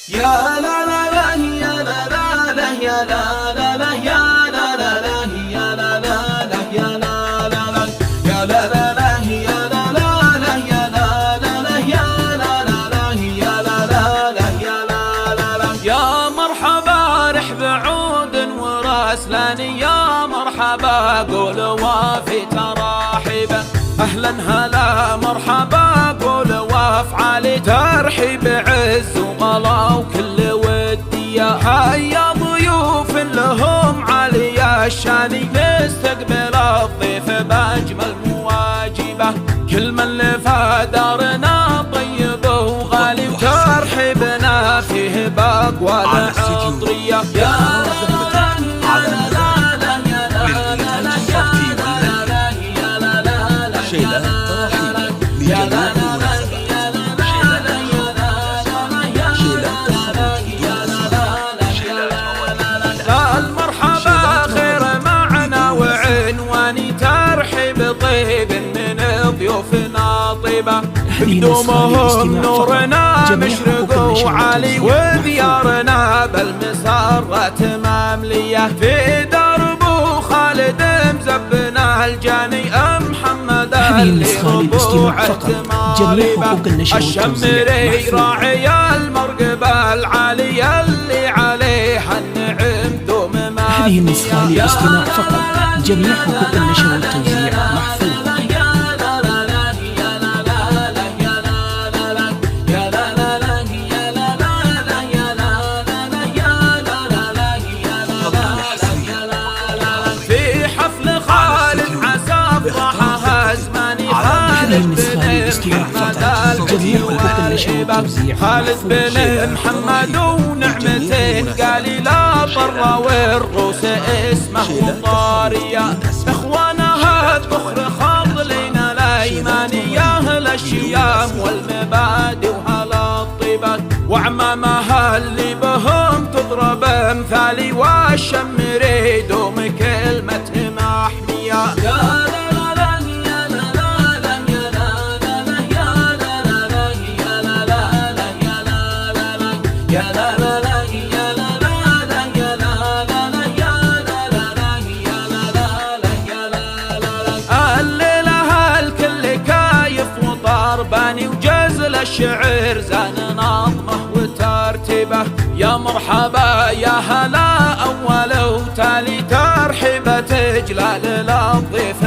يا لا لا لا يا لا لا لا يا لا لا لا يا لا لا لا يا لا لا لا يا لا لا لا يا لا لا لا يا لا لا لا يا لا لا لا يا لا لا لا يا لا لا لا يا لا لا لا يا مرحبا رحب عود وراسلاني يا مرحبا قول وافي تراحبا أهلا هلا مرحبا قول وافعالي ترحيب عز وغلا وكل ودية هيا ضيوف لهم علي الشاني نستقبل الضيف بأجمل مواجبة كل من لفى دارنا طيب وغالي وترحيبنا فيه بأقوى العطرية يا قدومهم نورنا مشرق وعلي وديارنا بالمسرات مملية في درب خالد مزبنا الجاني محمد اللي ربوعة ماربة الشمري راعي المرقبة العالية اللي عليها النعم دوم ما هذه النسخة للاستماع فقط. جميع حقوق النشر والتوزيع محفوظة. هذه النسخة للاستماع فقط. جميع حقوق النشر والتوزيع خالد بن محمد ونعمتين قال لا طر والروس اسمه وطارية اخوانها الذخر خاضلين الايمانية الاشيام والمبادئ وهلا الطيبات وعمامها اللي بهم تضرب امثالي والشمري دوم كلمة محمية الشعر زان نظمه وترتيبه يا مرحبا يا هلا أول وتالي ترحيبة إجلال للضيف